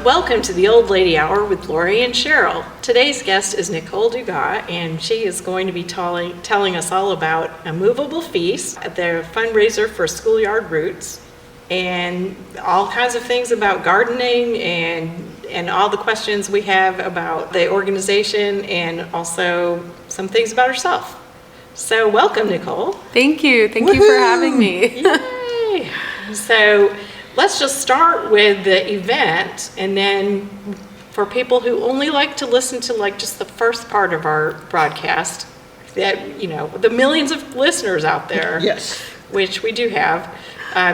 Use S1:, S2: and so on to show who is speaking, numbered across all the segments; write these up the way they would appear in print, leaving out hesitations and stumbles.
S1: Welcome to the Old Lady Hour with Lorrie and Sheryl. Today's guest is Nicole Dugat, and she is going to be telling us all about A Moveable Feast, their fundraiser for Schoolyard Roots, and all kinds of things about gardening and all the questions we have about the organization, and also some things about herself. So welcome, Nicole.
S2: Thank you. Thank you for having me.
S1: Yay! So let's just start with the event, and then for people who only like to listen to like just the first part of our broadcast, that, you know, the millions of listeners out there,
S3: yes,
S1: which we do have,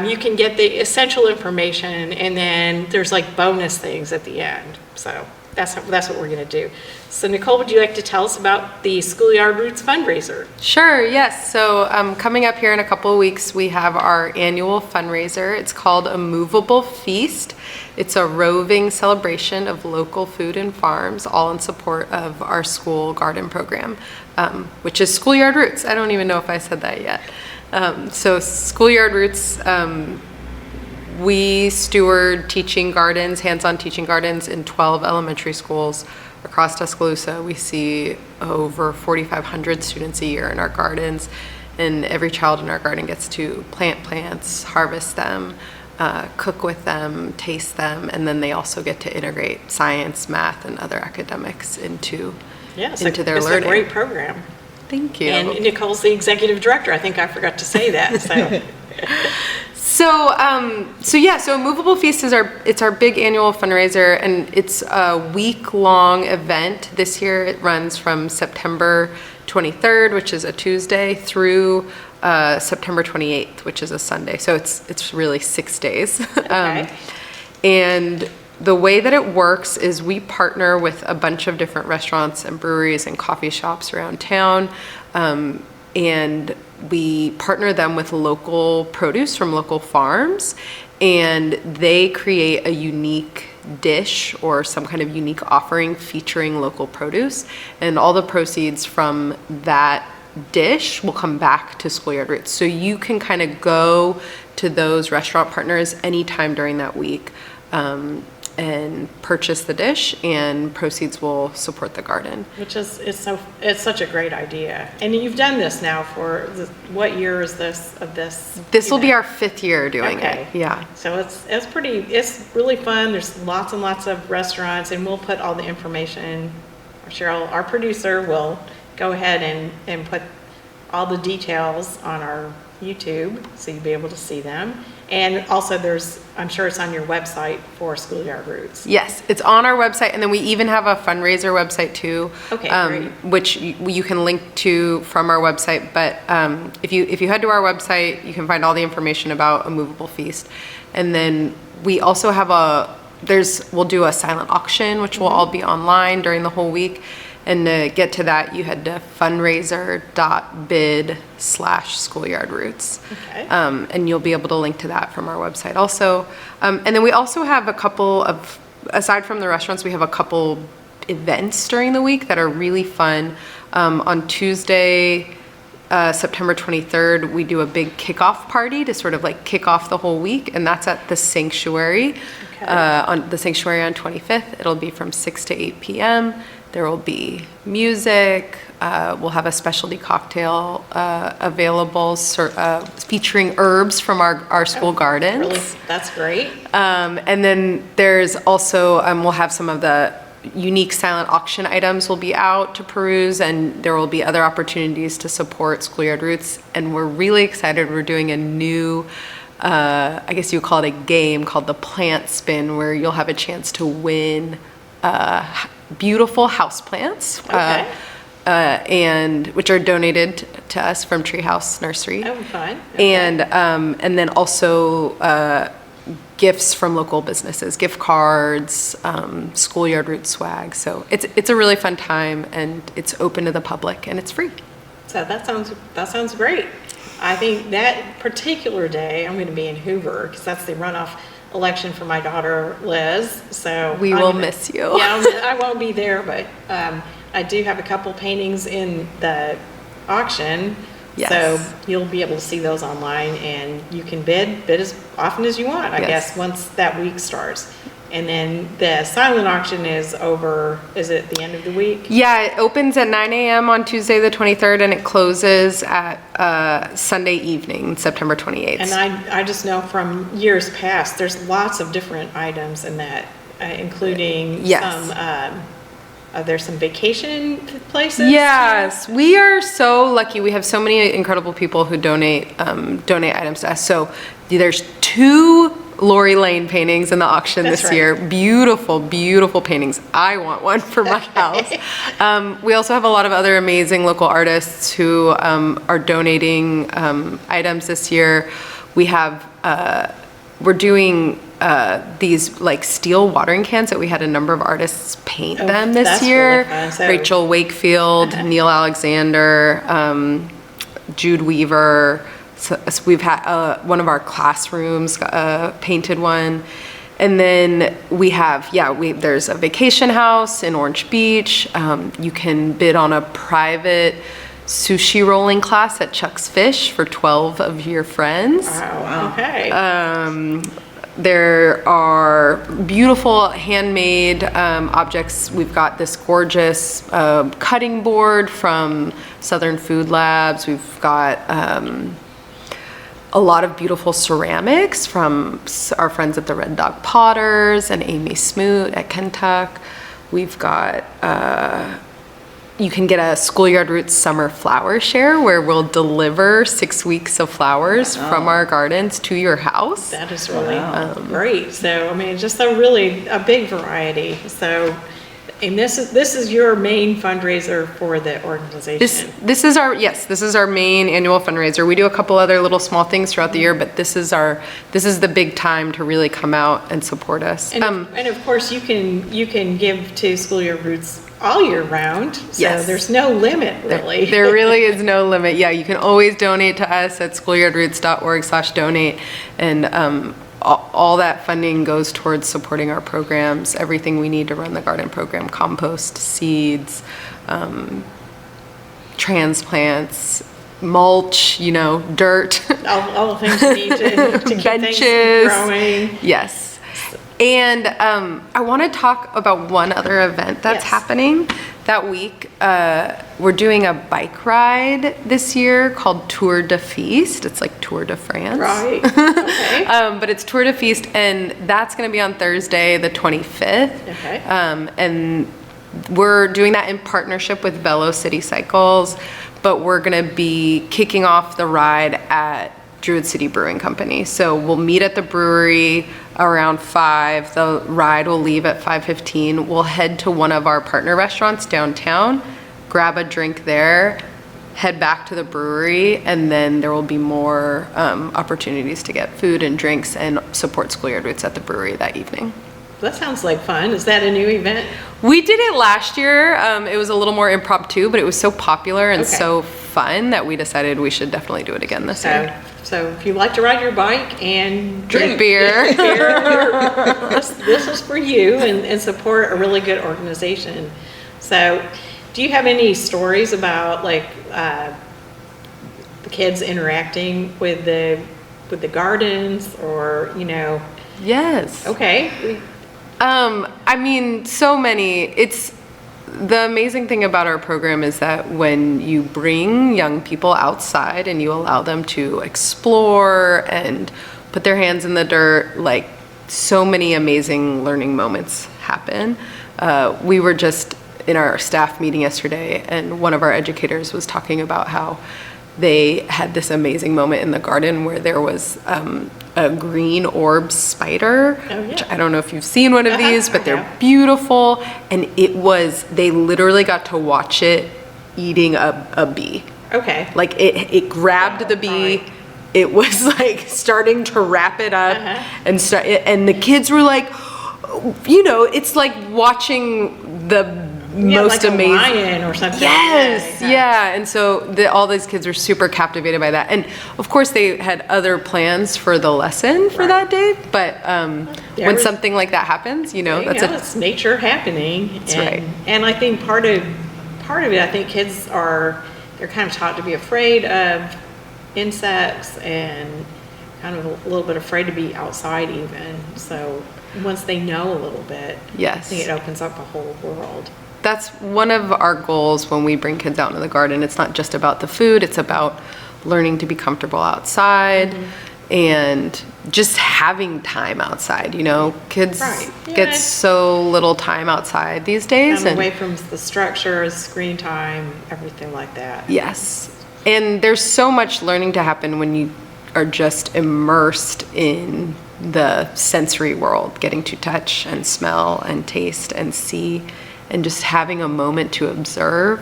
S1: you can get the essential information, and then there's like bonus things at the end. So that's what we're going to do. So Nicole, would you like to tell us about the Schoolyard Roots fundraiser?
S2: Sure, yes. So coming up here in a couple of weeks, we have our annual fundraiser. It's called A Moveable Feast. It's a roving celebration of local food and farms, all in support of our school garden program, which is Schoolyard Roots. I don't even know if I said that yet. So Schoolyard Roots, we steward teaching gardens, hands-on teaching gardens in 12 elementary schools across Tuscaloosa. We see over 4,500 students a year in our gardens, and every child in our garden gets to plant plants, harvest them, cook with them, taste them, and then they also get to integrate science, math, and other academics into their learning.
S1: It's a great program.
S2: Thank you.
S1: And Nicole's the executive director. I think I forgot to say that.
S2: So A Moveable Feast is our big annual fundraiser, and it's a week-long event. This year it runs from September 23rd, which is a Tuesday, through September 28th, which is a Sunday. So it's really 6 days.
S1: Okay.
S2: And the way that it works is we partner with a bunch of different restaurants and breweries and coffee shops around town, and we partner them with local produce from local farms, and they create a unique dish or some kind of unique offering featuring local produce, and all the proceeds from that dish will come back to Schoolyard Roots. So you can kind of go to those restaurant partners anytime during that week and purchase the dish, and proceeds will support the garden.
S1: Which is it's such a great idea. And you've done this now for what year is this of this?
S2: This will be our 5th year doing it. Yeah.
S1: So it's really fun. There's lots and lots of restaurants, and we'll put all the information. Sheryl, our producer, will go ahead and put all the details on our YouTube, so you'll be able to see them. And also I'm sure it's on your website for Schoolyard Roots.
S2: Yes, it's on our website, and then we even have a fundraiser website too.
S1: Okay, great.
S2: Which you can link to from our website. But if you head to our website, you can find all the information about A Moveable Feast. And then we also have we'll do a silent auction, which will all be online during the whole week. And to get to that, you head to fundraiser.bid/Schoolyard Roots.
S1: Okay.
S2: And you'll be able to link to that from our website also. And then we also have aside from the restaurants, we have a couple events during the week that are really fun. On Tuesday, September 23rd, we do a big kickoff party to sort of like kick off the whole week, and that's at the Sanctuary.
S1: Okay.
S2: On the Sanctuary on 25th. It'll be from 6 to 8 p.m. There will be music. We'll have a specialty cocktail available featuring herbs from our school gardens.
S1: Really, that's great.
S2: And then there's also, we'll have some of the unique silent auction items will be out to peruse, and there will be other opportunities to support Schoolyard Roots. And we're really excited. We're doing a new, I guess you would call it a game called the Plant Spin, where you'll have a chance to win beautiful houseplants, and which are donated to us from Treehouse Nursery.
S1: Oh, fine. Okay.
S2: And then also gifts from local businesses, gift cards, Schoolyard Roots swag. So it's a really fun time, and it's open to the public, and it's free.
S1: So that sounds great. I think that particular day I'm going to be in Hoover, because that's the runoff election for my daughter Liz. So
S2: we will miss you.
S1: Yeah, I won't be there, but I do have a couple paintings in the auction.
S2: Yes.
S1: So you'll be able to see those online, and you can bid as often as you want, I guess, once that week starts. And then the silent auction is it the end of the week?
S2: Yeah, it opens at 9 a.m. on Tuesday the 23rd, and it closes at Sunday evening, September 28th.
S1: And I just know from years past, there's lots of different items in that, including there's some vacation places.
S2: Yes, we are so lucky. We have so many incredible people who donate items to us. So there's 2 Lorrie Lane paintings in the auction this year. Beautiful, beautiful paintings. I want one for my house. We also have a lot of other amazing local artists who are donating items this year. We have, we're doing these like steel watering cans that we had a number of artists paint them this year.
S1: Really fun.
S2: Rachel Wakefield, Neil Alexander, Jude Weaver. So we've had one of our classrooms painted one. And then we have, there's a vacation house in Orange Beach. You can bid on a private sushi rolling class at Chuck's Fish for 12 of your friends.
S1: Wow. Okay.
S2: There are beautiful handmade objects. We've got this gorgeous cutting board from Southern Food Labs. We've got a lot of beautiful ceramics from our friends at the Red Dog Potters and Amy Smoot at Kentuck. We've got, you can get a Schoolyard Roots summer flower share where we'll deliver 6 weeks of flowers from our gardens to your house.
S1: That is really great. So, I mean, just a big variety. So, and this is your main fundraiser for the organization.
S2: This is our main annual fundraiser. We do a couple other little small things throughout the year, but this is the big time to really come out and support us.
S1: And of course you can give to Schoolyard Roots all year round. So there's no limit really.
S2: There really is no limit. Yeah, you can always donate to us at schoolyardroots.org/donate, and all that funding goes towards supporting our programs, everything we need to run the garden program: compost, seeds, transplants, mulch, dirt.
S1: all the things you need to keep
S2: benches,
S1: things growing.
S2: Yes. And I want to talk about one other event that's happening that week. We're doing a bike ride this year called Tour de Feast. It's like Tour de France.
S1: Right. Okay.
S2: But it's Tour de Feast, and that's going to be on Thursday, the 25th.
S1: Okay.
S2: And we're doing that in partnership with Velo City Cycles, but we're going to be kicking off the ride at Druid City Brewing Company. So we'll meet at the brewery around 5. The ride will leave at 5:15. We'll head to one of our partner restaurants downtown, grab a drink there, head back to the brewery, and then there will be more opportunities to get food and drinks and support Schoolyard Roots at the brewery that evening.
S1: That sounds like fun. Is that a new event?
S2: We did it last year. It was a little more impromptu, but it was so popular and so fun that we decided we should definitely do it again this year.
S1: So if you like to ride your bike and
S2: drink beer,
S1: this is for you, and support a really good organization. So do you have any stories about like the kids interacting with the gardens, or
S2: Yes.
S1: Okay.
S2: I mean, so many. The amazing thing about our program is that when you bring young people outside and you allow them to explore and put their hands in the dirt, like, so many amazing learning moments happen. We were just in our staff meeting yesterday, and one of our educators was talking about how they had this amazing moment in the garden where there was a green orb spider, which I don't know if you've seen one of these, but they're beautiful. And they literally got to watch it eating a bee. Okay. Like it grabbed the bee. It was like starting to wrap it up and the kids were like, it's like watching the most
S1: like
S2: amazing
S1: a lion or something.
S2: Yes, yeah. And so all these kids were super captivated by that. And of course they had other plans for the lesson for that day, but when something like that happens,
S1: it's nature happening.
S2: That's right.
S1: And I think part of it, I think kids they're kind of taught to be afraid of insects and kind of a little bit afraid to be outside even. So once they know a little bit,
S2: Yes.
S1: I think it opens up a whole world.
S2: That's one of our goals when we bring kids out into the garden. It's not just about the food, it's about learning to be comfortable outside and just having time outside. You know, kids
S1: Right.
S2: get so little time outside these days.
S1: And away from the structures, screen time, everything like that.
S2: Yes. And there's so much learning to happen when you are just immersed in the sensory world, getting to touch and smell and taste and see and just having a moment to observe.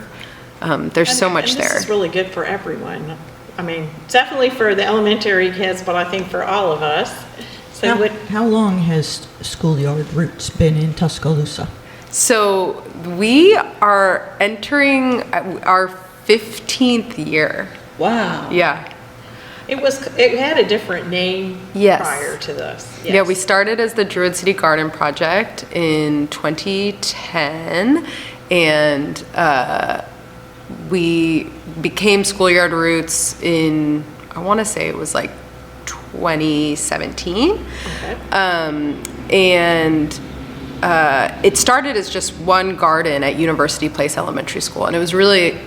S2: There's so much
S1: and
S2: there.
S1: This is really good for everyone. I mean, definitely for the elementary kids, but I think for all of us. So
S3: How long has Schoolyard Roots been in Tuscaloosa?
S2: So we are entering our 15th year.
S3: Wow.
S2: Yeah.
S1: it had a different name
S2: Yes.
S1: prior to this.
S2: Yeah,
S1: Yes.
S2: we started as the Druid City Garden Project in 2010, and we became Schoolyard Roots in, I want to say it was like 2017.
S1: Okay.
S2: And it started as just one garden at University Place Elementary School, and it was really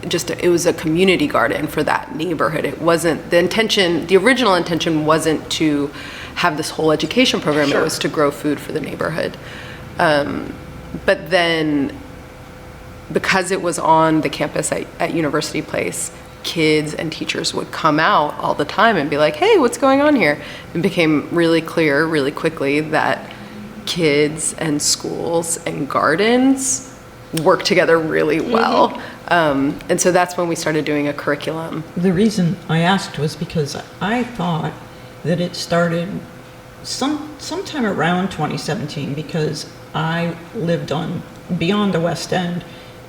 S2: it was a community garden for that neighborhood. It wasn't, the original intention wasn't to have this whole education program,
S1: Sure.
S2: It was to grow food for the neighborhood. But then, because it was on the campus at University Place, kids and teachers would come out all the time and be like, hey, what's going on here? It became really clear really quickly that kids and schools and gardens work together really well. And so that's when we started doing a curriculum.
S3: The reason I asked was because I thought that it started sometime around 2017, because I lived beyond the West End,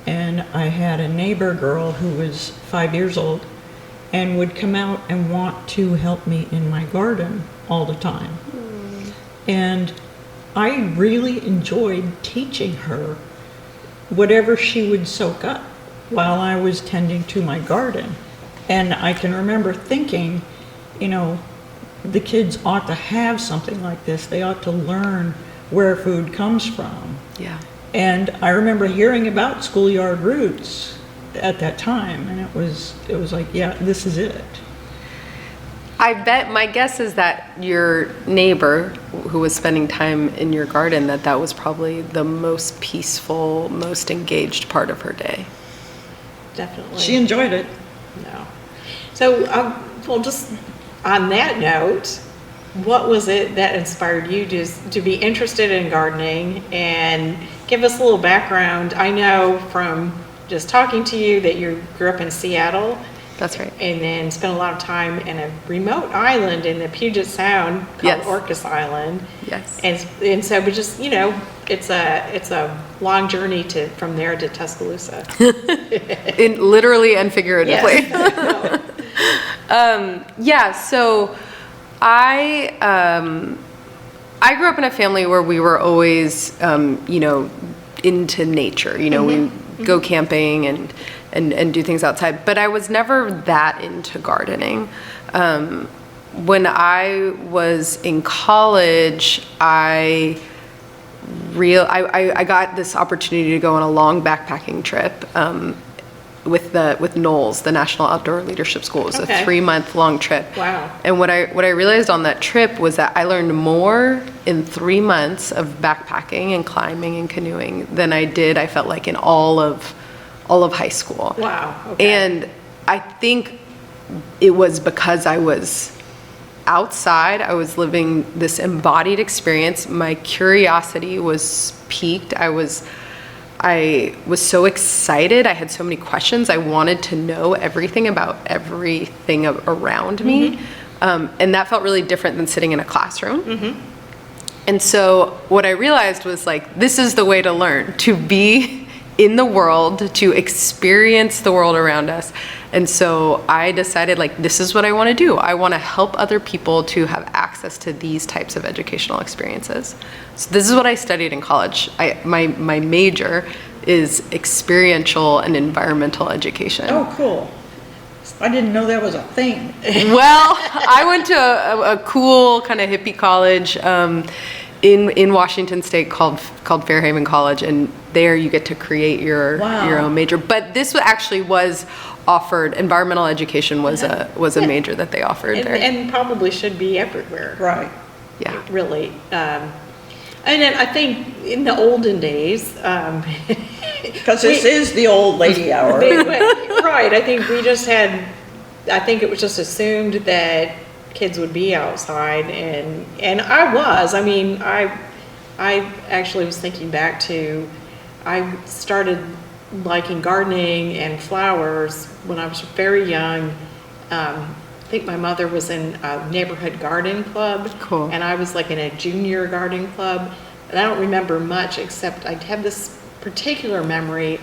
S3: and I had a neighbor girl who was 5 years old and would come out and want to help me in my garden all the time. And I really enjoyed teaching her whatever she would soak up while I was tending to my garden. And I can remember thinking, the kids ought to have something like this. They ought to learn where food comes from.
S2: Yeah.
S3: And I remember hearing about Schoolyard Roots at that time, and it was like, yeah, this is it.
S2: I bet, my guess is that your neighbor who was spending time in your garden, that was probably the most peaceful, most engaged part of her day.
S1: Definitely.
S3: She enjoyed it.
S1: No. So, well, just on that note, what was it that inspired you to be interested in gardening? And give us a little background. I know from just talking to you that you grew up in Seattle.
S2: That's right.
S1: And then spent a lot of time in a remote island in the Puget Sound called
S2: Yes.
S1: Orcas Island.
S2: Yes.
S1: And so, but just, it's a long journey from there to Tuscaloosa.
S2: Literally and figuratively.
S1: Yes.
S2: Yeah, so I grew up in a family where we were always, into nature. We go camping and do things outside, but I was never that into gardening. When I was in college, I got this opportunity to go on a long backpacking trip with NOLS, the National Outdoor Leadership School. It was
S1: Okay.
S2: a 3-month-long trip.
S1: Wow.
S2: And what I realized on that trip was that I learned more in 3 months of backpacking and climbing and canoeing than I felt like, in all of high school.
S1: Wow. Okay.
S2: And I think it was because I was outside, I was living this embodied experience. My curiosity was piqued. I was so excited. I had so many questions. I wanted to know everything about everything around me. And that felt really different than sitting in a classroom. And so what I realized was, this is the way to learn, to be in the world, to experience the world around us. And so I decided, this is what I want to do. I want to help other people to have access to these types of educational experiences. So this is what I studied in college. My major is experiential and environmental education.
S1: Oh, cool.
S3: I didn't know that was a thing.
S2: Well, I went to a cool kind of hippie college in Washington State called Fairhaven College, and there you get to create your own major. But this actually was offered. Environmental education was a major that they offered there,
S1: and probably should be everywhere.
S3: Right.
S2: Yeah,
S1: really. And then I think in the olden days,
S3: Because this is the old lady hour.
S1: right, I think I think it was just assumed that kids would be outside, and I mean, I actually was thinking back to, I started liking gardening and flowers when I was very young. I think my mother was in a neighborhood garden club.
S2: Cool.
S1: And I was like in a junior garden club. And I don't remember much, except I have this particular memory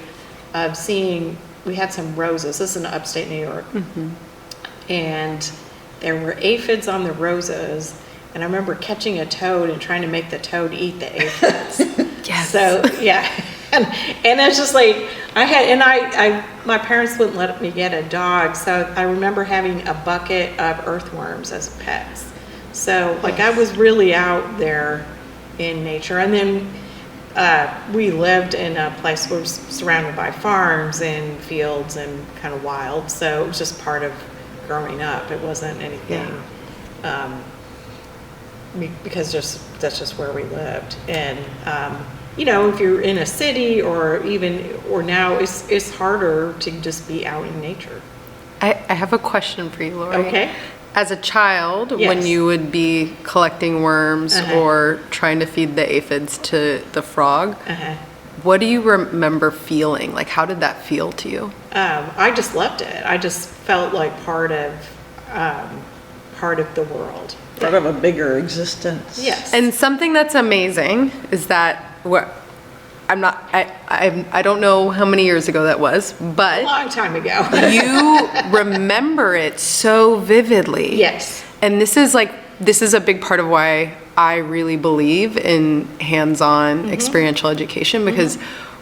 S1: of seeing, we had some roses. This is in upstate New York.
S2: Mm-hmm.
S1: And there were aphids on the roses. And I remember catching a toad and trying to make the toad eat the aphids.
S2: Yes.
S1: So, yeah. And it's just like, my parents wouldn't let me get a dog, so I remember having a bucket of earthworms as pets. So, like, I was really out there in nature. And then we lived in a place where it was surrounded by farms and fields and kind of wild, so it was just part of growing up. It wasn't anything, because that's just where we lived. And you know, if you're in a city or now it's harder to just be out in nature.
S2: I have a question for you, Lorrie.
S1: Okay.
S2: As a child, when
S1: Yes.
S2: you would be collecting worms or trying to feed the aphids to the frog, what do you remember feeling? Like, how did that feel to you?
S1: I just loved it. I just felt like part of the world.
S3: Part of a bigger existence.
S1: Yes.
S2: And something that's amazing is that I don't know how many years ago that was,
S1: a
S2: but
S1: long time ago.
S2: you remember it so vividly.
S1: Yes.
S2: And this is a big part of why I really believe in hands-on experiential education, because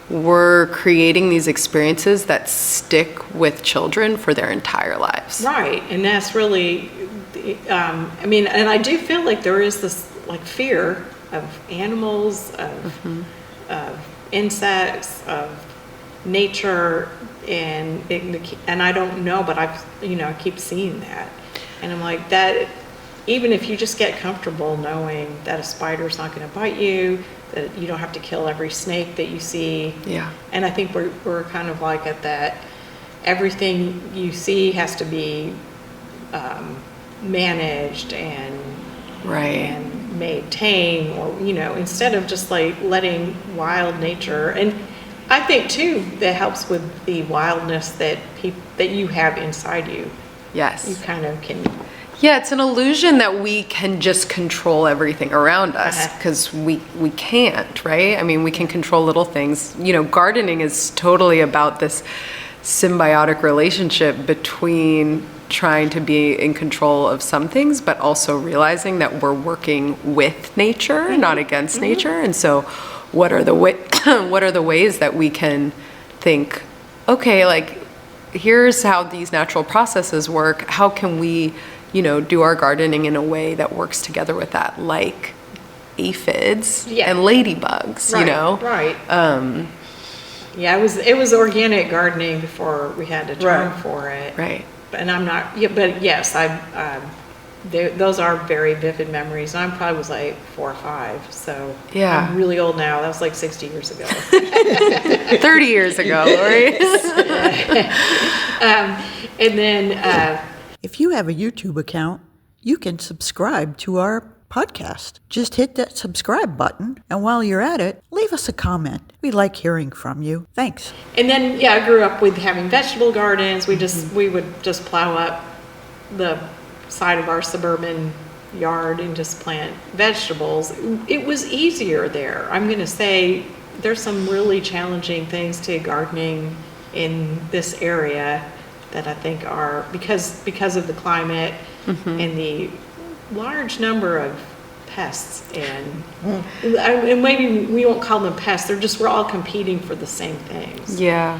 S2: we're creating these experiences that stick with children for their entire lives.
S1: Right, and that's really, I mean, and I do feel like there is this like fear of animals, of insects, of nature, and I don't know, but I keep seeing that, and I'm like that. Even if you just get comfortable knowing that a spider's not going to bite you, that you don't have to kill every snake that you see.
S2: Yeah.
S1: And I think we're kind of like at that. Everything you see has to be managed and made tame, or instead of just like letting wild nature. And I think too that helps with the wildness that you have inside you.
S2: Yes.
S1: You kind of can.
S2: Yeah, it's an illusion that we can just control everything around us, because we can't, right? I mean, we can control little things. Gardening is totally about this symbiotic relationship between trying to be in control of some things, but also realizing that we're working with nature, not against nature. And so what are the ways that we can think, okay, like, here's how these natural processes work. How can we do our gardening in a way that works together with that, like aphids and ladybugs,
S1: Right. Yeah, it was organic gardening before we had a term for it.
S2: Right.
S1: And I'm not, but yes, those are very vivid memories. And I probably was like 4 or 5, so
S2: yeah.
S1: I'm really old now. That was like 60 years ago.
S2: 30 years ago, Lorrie.
S1: And then...
S4: If you have a YouTube account, you can subscribe to our podcast. Just hit that subscribe button, and while you're at it, leave us a comment. We like hearing from you. Thanks.
S1: And then, I grew up with having vegetable gardens. We would just plow up the side of our suburban yard and just plant vegetables. It was easier there. I'm going to say there's some really challenging things to gardening in this area that I think are because of the climate and the large number of pests, and maybe we won't call them pests. We're all competing for the same things.
S2: Yeah.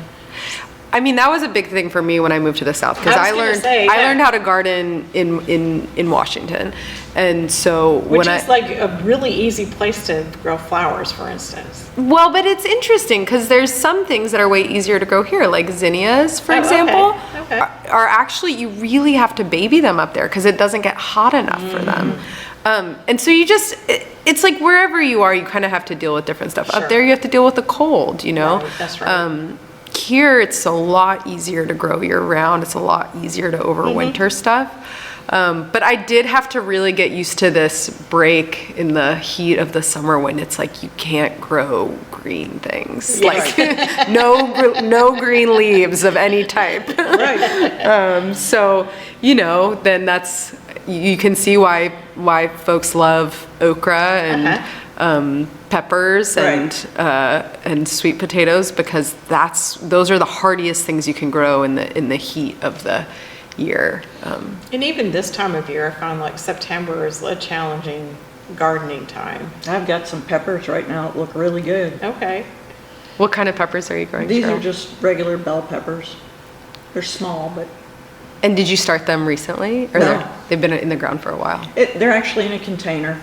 S2: I mean, that was a big thing for me when I moved to the South, because
S1: I
S2: I
S1: was gonna
S2: learned
S1: say,
S2: I
S1: yeah.
S2: learned how to garden in Washington, and so
S1: Which
S2: when
S1: is like a really easy place to grow flowers, for instance.
S2: well, but it's interesting because there's some things that are way easier to grow here, like zinnias, for
S1: Oh, okay,
S2: example,
S1: okay.
S2: Are actually, you really have to baby them up there because it doesn't get hot enough for them. And so it's like wherever you are, you kind of have to deal with different stuff.
S1: Sure.
S2: Up there, you have to deal with the cold, you know?
S1: Right, that's right.
S2: Here, it's a lot easier to grow year round. It's a lot easier to overwinter stuff. But I did have to really get used to this break in the heat of the summer when it's like you can't grow green things.
S1: Yes.
S2: Like no green leaves of any type.
S3: Right.
S2: So, you know, then you can see why folks love okra and peppers and sweet potatoes, because those are the hardiest things you can grow in the heat of the year.
S1: And even this time of year, I found like September is a challenging gardening time.
S3: I've got some peppers right now that look really good.
S1: Okay.
S2: What kind of peppers are you growing,
S3: These
S2: Cheryl?
S3: are just regular bell peppers. They're small, but
S2: And did you start them recently? Or
S3: No.
S2: they've been in the ground for a while?
S3: they're actually in a container.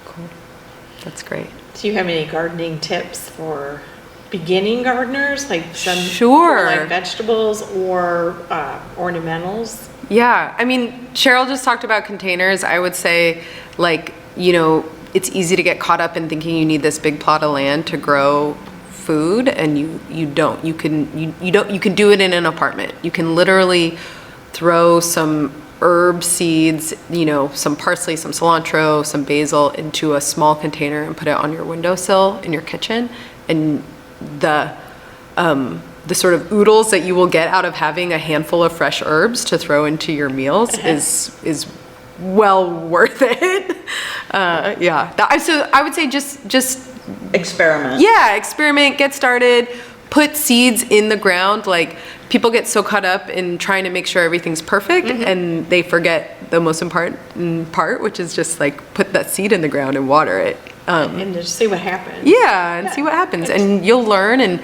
S2: Cool. That's great.
S1: Do you have any gardening tips for beginning gardeners? Like some
S2: Sure.
S1: like vegetables or ornamentals?
S2: Yeah, I mean, Cheryl just talked about containers. I would say, like, you know, it's easy to get caught up in thinking you need this big plot of land to grow food, and you don't. You can do it in an apartment. You can literally throw some herb seeds, you know, some parsley, some cilantro, some basil into a small container and put it on your windowsill in your kitchen, and the sort of oodles that you will get out of having a handful of fresh herbs to throw into your meals is well worth it. So I would say just
S3: Experiment.
S2: yeah, experiment, get started, put seeds in the ground. Like, people get so caught up in trying to make sure everything's perfect, and they forget the most important part, which is just like put that seed in the ground and water it.
S1: And just see what happens.
S2: Yeah, and see what happens. And you'll learn and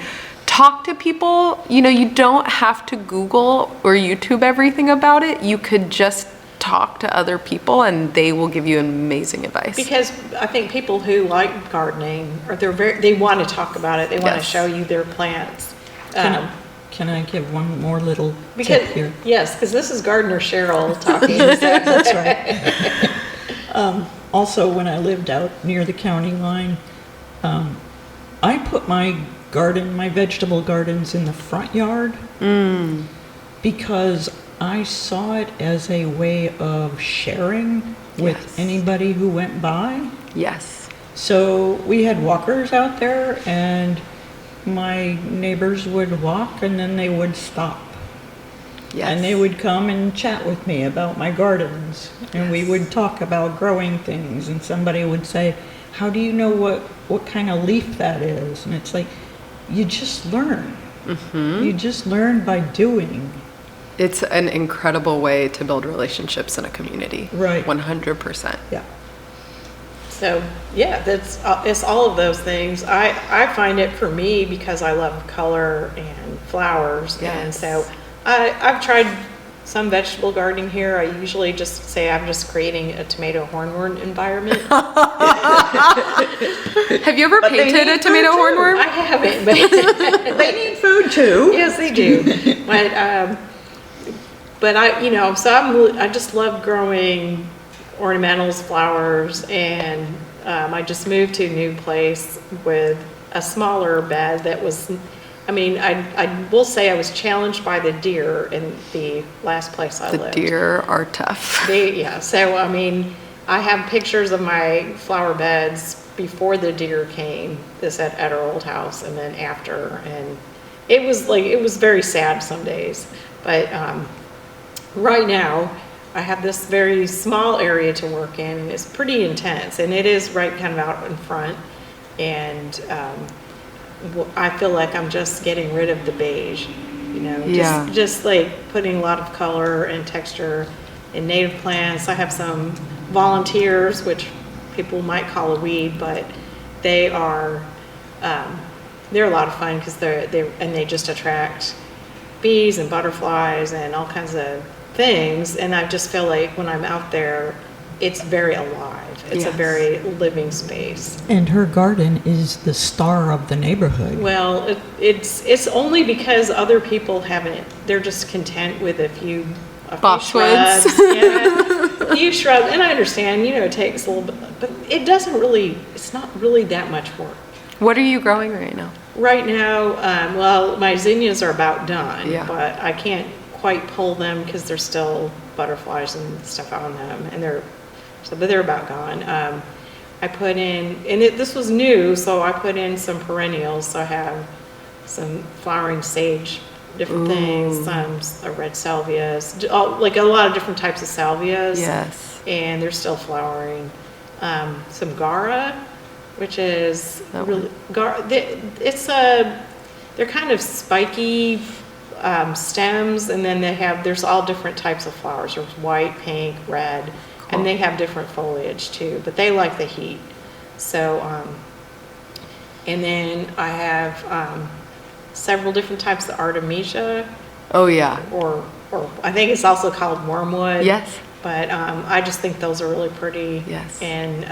S2: talk to people. You know, you don't have to Google or YouTube everything about it. You could just talk to other people and they will give you amazing advice.
S1: Because I think people who like gardening, or they want to talk about it. They want to
S2: Yes.
S1: show you their plants.
S3: Can I give one more little
S1: Because
S3: tip here?
S1: yes, because this is Gardener Cheryl talking.
S3: That's right. Also, when I lived out near the county line, I put my vegetable gardens in the front yard because I saw it as a way of sharing with
S2: Yes.
S3: anybody who went by.
S2: Yes.
S3: So we had walkers out there, and my neighbors would walk and then they would stop.
S2: Yes.
S3: And they would come and chat with me about my gardens. And we would talk about growing things. And somebody would say, how do you know what kind of leaf that is? And it's like, you just learn. You just learn by doing.
S2: It's an incredible way to build relationships in a community.
S3: Right.
S2: 100%.
S3: Yeah.
S1: So yeah, it's all of those things. I find it for me because I love color and flowers, and
S2: Yes.
S1: so I've tried some vegetable gardening here. I usually just say I'm just creating a tomato hornworm environment.
S2: Have you ever
S3: But they
S2: painted
S3: need
S2: a tomato
S3: food, too.
S2: hornworm?
S1: I haven't, but
S3: They need food too.
S1: yes, they do. But I just love growing ornamentals, flowers, and I just moved to a new place with a smaller bed that was, I will say I was challenged by the deer in the last place I
S2: The
S1: lived.
S2: deer are tough.
S1: So I have pictures of my flower beds before the deer came, this at our old house, and then after, and it was very sad some days, but right now I have this very small area to work in, and it's pretty intense, and it is right kind of out in front, and I feel like I'm just getting rid of the beige,
S2: Yeah.
S1: just like putting a lot of color and texture in native plants. I have some volunteers, which people might call a weed, but they're a lot of fun because they just attract bees and butterflies and all kinds of things. And I just feel like when I'm out there, it's very alive. It's a
S2: Yes.
S1: very living space.
S3: And her garden is the star of the neighborhood.
S1: Well, it's only because other people haven't. They're just content with a few
S2: Boxwoods.
S1: shrubs. Yeah, a few shrubs, and I understand. It takes a little bit, but it doesn't really. It's not really that much work.
S2: What are you growing right now?
S1: Right now, well, my zinnias are about done,
S2: Yeah.
S1: but I can't quite pull them because there's still butterflies and stuff on them, and but they're about gone. I put in, and this was new, so I put in some perennials. So I have some flowering sage, different things, some red salvias, like a lot of different types of salvias.
S2: Yes.
S1: And they're still flowering. Some Gara, which is
S2: That
S1: really, they're kind of spiky stems, and then there's all different types of flowers. There's white, pink, red, and they have different foliage too, but they like the heat. So, and then I have several different types of Artemisia,
S2: Oh, yeah.
S1: or I think it's also called wormwood.
S2: Yes.
S1: But I just think those are really pretty.
S2: Yes.
S1: And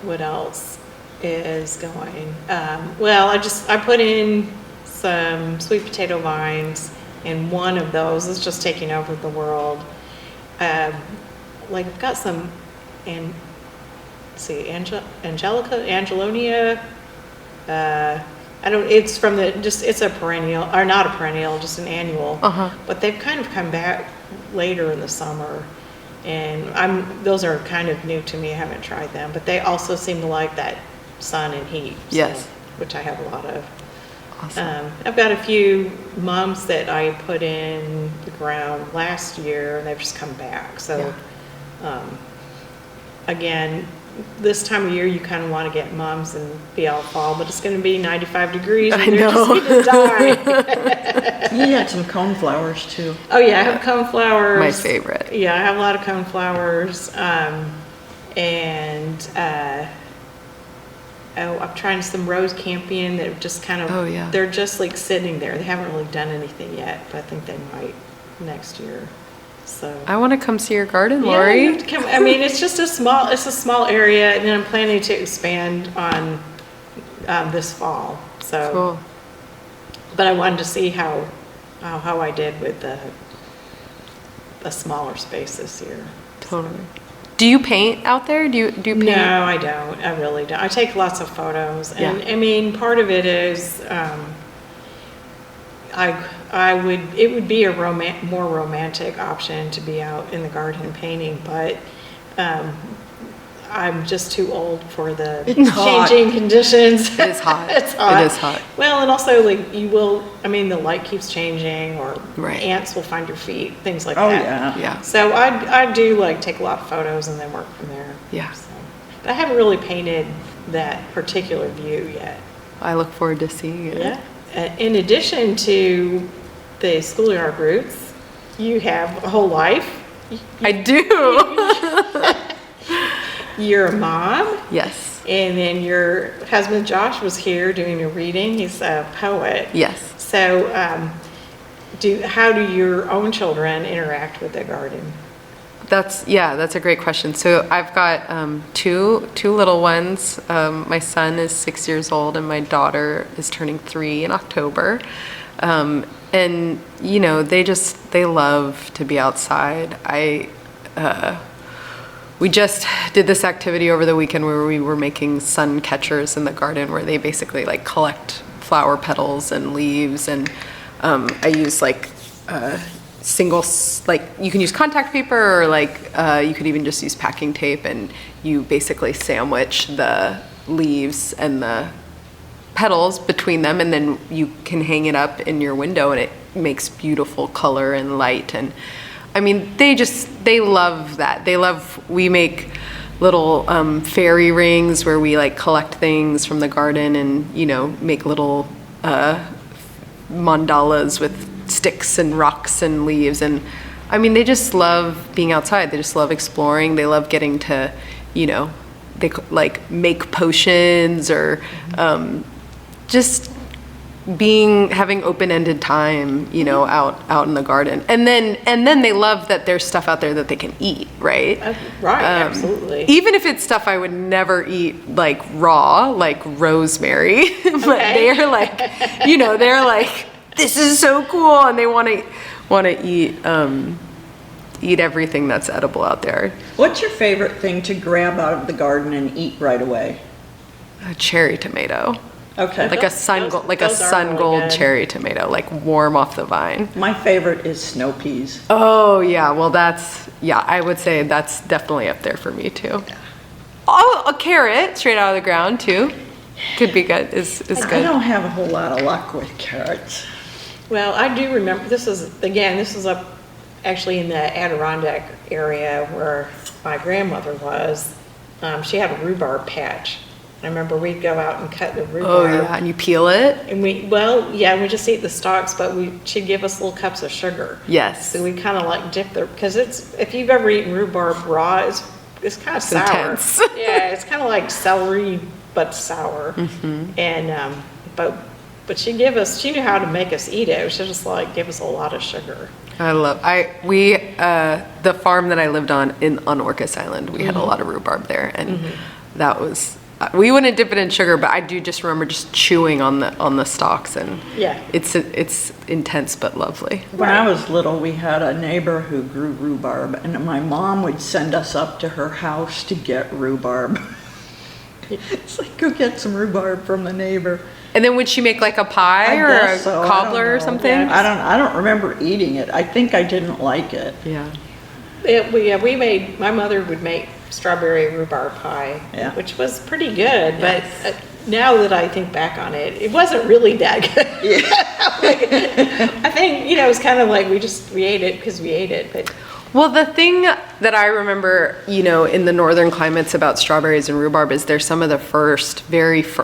S1: what else is going? Well, I put in some sweet potato vines, and one of those is just taking over the world. Like I've got some, Angelonia. It's from it's a perennial, or not a perennial, just an annual. But they've kind of come back later in the summer, and those are kind of new to me. I haven't tried them, but they also seem to like that sun and heat. So,
S2: Yes.
S1: which I have a lot of.
S2: Awesome.
S1: I've got a few mums that I put in the ground last year, and they've just come back. So, again, this time of year, you kind of want to get mums and be all fall, but it's going to be 95 degrees, and
S2: I
S1: they're just
S2: know.
S1: going to die.
S3: You had some coneflowers too.
S1: Oh yeah, I have coneflowers.
S2: My favorite.
S1: Yeah, I have a lot of coneflowers, I'm trying some rose campion that have just kind of.
S2: Oh, yeah.
S1: They're just like sitting there. They haven't really done anything yet, but I think they might next year. So.
S2: I want to come see your garden,
S1: Yeah,
S2: Lorrie.
S1: you have to come. I mean, it's just a small area, and then I'm planning to expand on this fall. So.
S2: Cool.
S1: But I wanted to see how I did with the smaller space this year.
S2: Totally. Do you paint out there? Do you paint?
S1: No, I don't. I really don't. I take lots of photos, and
S2: Yeah.
S1: I mean, part of it is it would be a more romantic option to be out in the garden painting, but I'm just too old for the
S3: It's hot.
S1: changing conditions.
S2: It is hot.
S1: It's hot.
S2: It is hot.
S1: Well, and also the light keeps changing, or
S2: Right.
S1: ants will find your feet, things like
S3: Oh,
S1: that.
S3: yeah.
S2: Yeah.
S1: So I do take a lot of photos and then work from there.
S2: Yeah.
S1: So, but I haven't really painted that particular view yet.
S2: I look forward to seeing it.
S1: Yeah. In addition to the Schoolyard Roots, you have a whole life.
S2: I do.
S1: You're a mom,
S2: Yes.
S1: and then your husband Josh was here doing a reading. He's a poet.
S2: Yes.
S1: So, how do your own children interact with the garden?
S2: That's a great question. So I've got two little ones. My son is 6 years old, and my daughter is turning 3 in October. And they love to be outside. We just did this activity over the weekend where we were making sun catchers in the garden, where they basically collect flower petals and leaves, and I use single, you can use contact paper, or you could even just use packing tape, and you basically sandwich the leaves and the petals between them, and then you can hang it up in your window, and it makes beautiful color and light. And I mean, they love that. We make little fairy rings where we collect things from the garden, and make little mandalas with sticks and rocks and leaves. And I mean, they just love being outside. They just love exploring. They love getting to, they make potions, or just having open-ended time, you know, out in the garden. And then they love that there's stuff out there that they can eat, right?
S1: Right, absolutely.
S2: Even if it's stuff I would never eat like raw, like rosemary, but they're like, you know, they're like, this is so cool, and they want to eat everything that's edible out there.
S3: What's your favorite thing to grab out of the garden and eat right away?
S2: A cherry tomato.
S3: Okay.
S2: Like a sun gold
S1: good.
S2: cherry tomato, like warm off the vine.
S3: My favorite is snow peas.
S2: Oh yeah, well I would say that's definitely up there for me too. Oh, a carrot straight out of the ground too. Could be good, is good.
S3: I don't have a whole lot of luck with carrots.
S1: Well, I do remember, this is up actually in the Adirondack area where my grandmother was. She had a rhubarb patch. I remember we'd go out and cut the rhubarb.
S2: Oh yeah, and you peel it?
S1: And we just eat the stalks, but she'd give us little cups of sugar.
S2: Yes.
S1: So we kind of like dip because if you've ever eaten rhubarb raw, it's kind of sour.
S2: Intense.
S1: Yeah, it's kind of like celery, but sour.
S2: Mm-hmm.
S1: And, but she knew how to make us eat it. She just like give us a lot of sugar.
S2: The farm that I lived on Orcas Island, we had a lot of rhubarb there, and that was, we wouldn't dip it in sugar, but I do just remember just chewing on the stalks, and it's intense but lovely.
S3: When I was little, we had a neighbor who grew rhubarb, and my mom would send us up to her house to get rhubarb. It's like, go get some rhubarb from the neighbor.
S2: And then would she make like a pie or a cobbler or something?
S1: Yeah,
S3: I don't remember eating it. I think I didn't like it.
S2: Yeah.
S1: My mother would make strawberry rhubarb pie, which was pretty good, but now that I think back on it, it wasn't really that good. I think, it was kind of like we ate it because we ate it, but.
S2: Well, the thing that I remember, in the northern climates about strawberries and rhubarb is they're some of the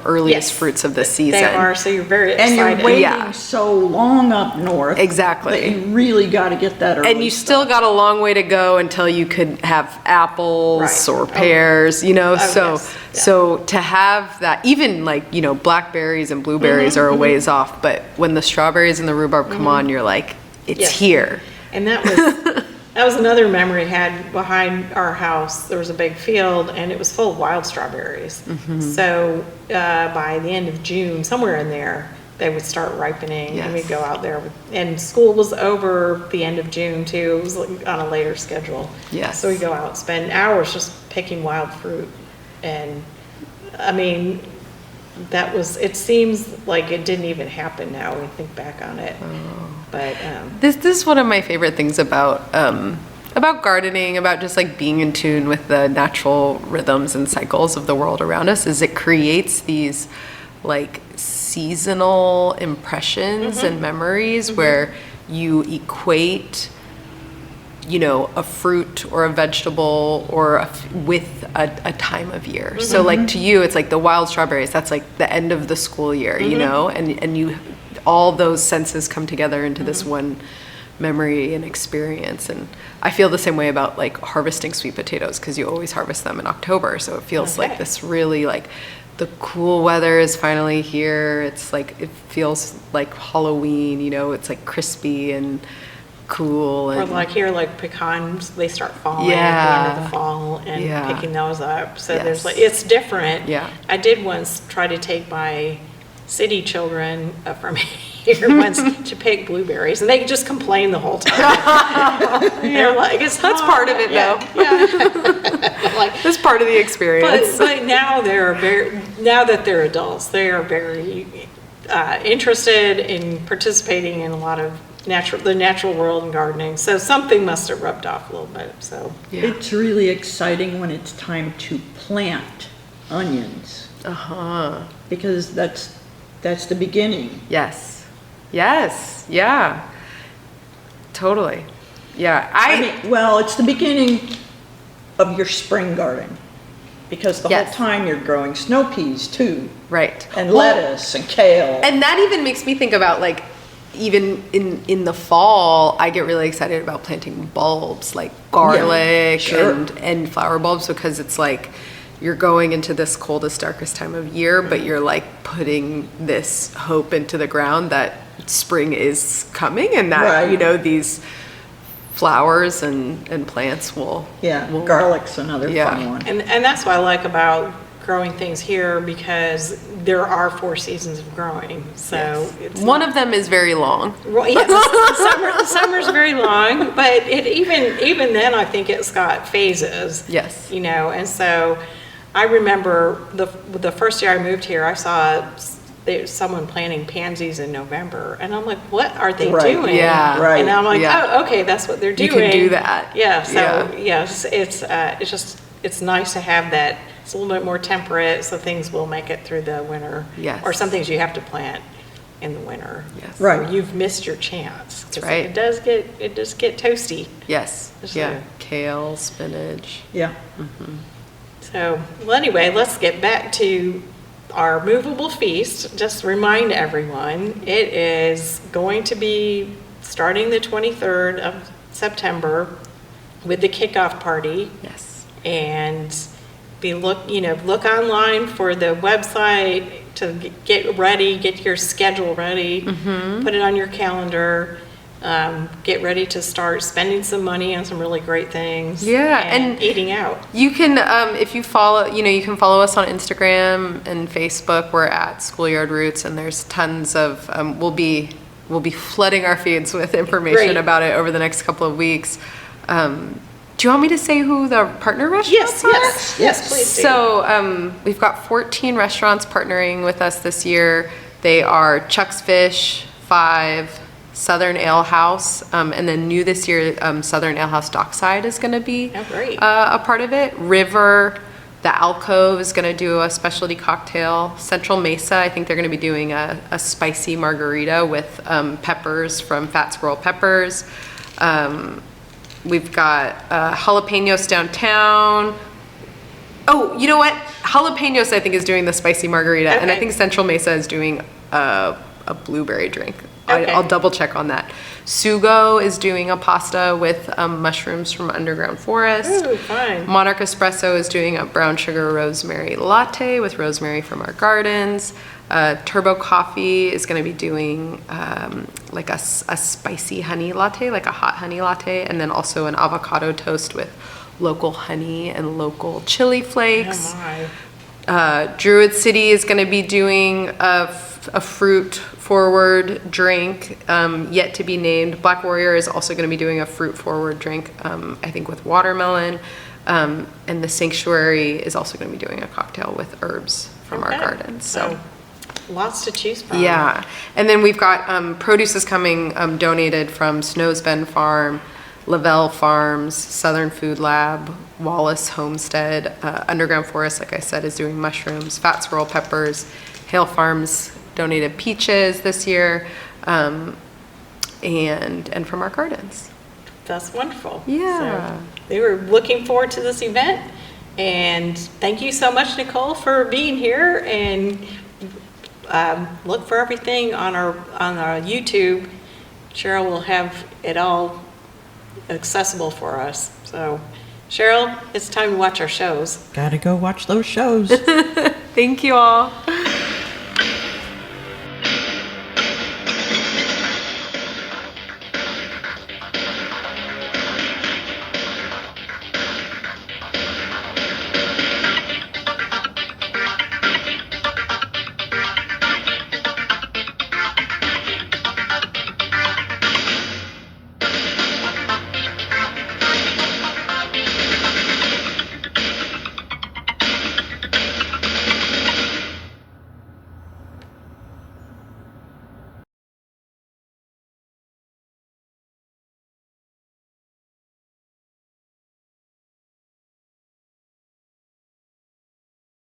S2: earliest fruits of the season.
S1: They are, so you're very
S3: excited. And you're waiting
S2: Yeah.
S3: so long up north.
S2: Exactly.
S3: That you really got to get that early.
S2: And you still got a long way to go until you could have apples or pears, So to have that, even like, blackberries and blueberries are a ways off, but when the strawberries and the rhubarb come on, you're like, it's here.
S1: And that was another memory I had behind our house. There was a big field, and it was full of wild strawberries. So by the end of June, somewhere in there, they would start ripening, and we'd go out there. And school was over the end of June, too. It was like on a later schedule.
S2: Yes.
S1: So we'd go out and spend hours just picking wild fruit. And, I mean, it seems like it didn't even happen now when we think back on it. But
S2: this is one of my favorite things about gardening, about just like being in tune with the natural rhythms and cycles of the world around us, is it creates these like seasonal impressions and memories where you equate a fruit or a vegetable or with a time of year. So like to you, it's like the wild strawberries, that's like the end of the school year, and you, all those senses come together into this one memory and experience. And I feel the same way about like harvesting sweet potatoes, because you always harvest them in October. So it feels like this really like the cool weather is finally here. It's like, it feels like Halloween, it's like crispy and cool.
S1: Or like here, like pecans, they start falling at the end of the fall, and picking those up. So there's like, it's different.
S2: Yeah.
S1: I did once try to take my city children from here once to pick blueberries, and they just complain the whole time. They're like, that's
S2: part of it, though.
S1: Yeah. Like,
S2: that's part of the experience.
S1: But now now that they're adults, they are very interested in participating in a lot of the natural world and gardening. So something must have rubbed off a little bit. So
S3: it's really exciting when it's time to plant onions. Because that's the beginning.
S2: Yes. Yeah. Totally. Yeah. I
S3: mean, well, it's the beginning of your spring garden, because the whole time you're growing snow peas too.
S2: Right.
S3: And lettuce and kale.
S2: And that even makes me think about like, even in the fall, I get really excited about planting bulbs like garlic and flower bulbs, because it's like you're going into this coldest, darkest time of year, but you're like putting this hope into the ground that spring is coming and that,
S3: Right.
S2: you know, these flowers and plants will.
S3: Yeah, garlic's another
S2: Yeah.
S3: fun one.
S1: And that's what I like about growing things here, because there are 4 seasons of growing. So it's
S2: One of them is very long.
S1: Well, yeah, the summer's very long, but it even then I think it's got phases.
S2: Yes.
S1: You know, and so I remember the first year I moved here, I saw someone planting pansies in November, and I'm like, what are they
S3: Right.
S1: doing?
S2: Yeah.
S3: Right.
S1: And I'm like,
S2: Yeah.
S1: oh, okay, that's what they're
S2: You
S1: doing.
S2: can do that.
S1: Yeah. So
S2: Yeah.
S1: yes, it's nice to have that. It's a little bit more temperate, so things will make it through the winter.
S2: Yes.
S1: Or some things you have to plant in the winter.
S2: Yes.
S3: Right.
S1: You've missed your chance. 'Cause
S2: right.
S1: It does get toasty.
S2: Yes.
S1: Just
S2: Yeah.
S1: a-
S2: Kale, spinach.
S3: Yeah.
S1: So, well, anyway, let's get back to our movable feast. Just remind everyone, it is going to be starting the 23rd of September with the kickoff party.
S2: Yes.
S1: And look online for the website to get ready, get your schedule ready, put it on your calendar, get ready to start spending some money on some really great things.
S2: Yeah,
S1: and
S2: and
S1: eating out.
S2: You can, if you follow, you can follow us on Instagram and Facebook. We're at Schoolyard Roots, and there's tons of, we'll be flooding our feeds with information
S1: Great.
S2: about it over the next couple of weeks. Do you want me to say who the partner restaurants are?
S1: Yes, please do.
S2: So we've got 14 restaurants partnering with us this year. They are Chuck's Fish, 5, Southern Ale House, and then new this year, Southern Ale House Dockside is going to be
S1: Oh, great.
S2: a part of it. River, the Alcove is going to do a specialty cocktail. Central Mesa, I think they're going to be doing a spicy margarita with peppers from Fat Squirrel Peppers. We've got Jalapenos Downtown. Oh, you know what? Jalapenos, I think, is doing the spicy margarita, and I
S1: Okay.
S2: think Central Mesa is doing a blueberry drink.
S1: Okay.
S2: I'll double check on that. Sugo is doing a pasta with mushrooms from Underground Forest.
S1: Ooh, fun.
S2: Monarch Espresso is doing a brown sugar rosemary latte with rosemary from our gardens. Turbo Coffee is going to be doing like a spicy honey latte, like a hot honey latte, and then also an avocado toast with local honey and local chili flakes.
S1: Oh, my.
S2: Druid City is going to be doing a fruit forward drink, yet to be named. Black Warrior is also going to be doing a fruit forward drink, I think with watermelon. And the Sanctuary is also going to be doing a cocktail with herbs from our
S1: Okay.
S2: gardens. So.
S1: Lots to choose from.
S2: Yeah, and then we've got produce is coming donated from Snows Bend Farm, Lavelle Farms, Southern Food Lab, Wallace Homestead, Underground Forest, like I said, is doing mushrooms, Fat Squirrel Peppers, Hale Farms donated peaches this year, and from our gardens.
S1: That's wonderful.
S2: Yeah.
S1: So we were looking forward to this event, and thank you so much, Nicole, for being here. And look for everything on our YouTube. Sheryl will have it all accessible for us. So, Sheryl, it's time to watch our shows.
S3: Gotta go watch those shows.
S2: Thank you all.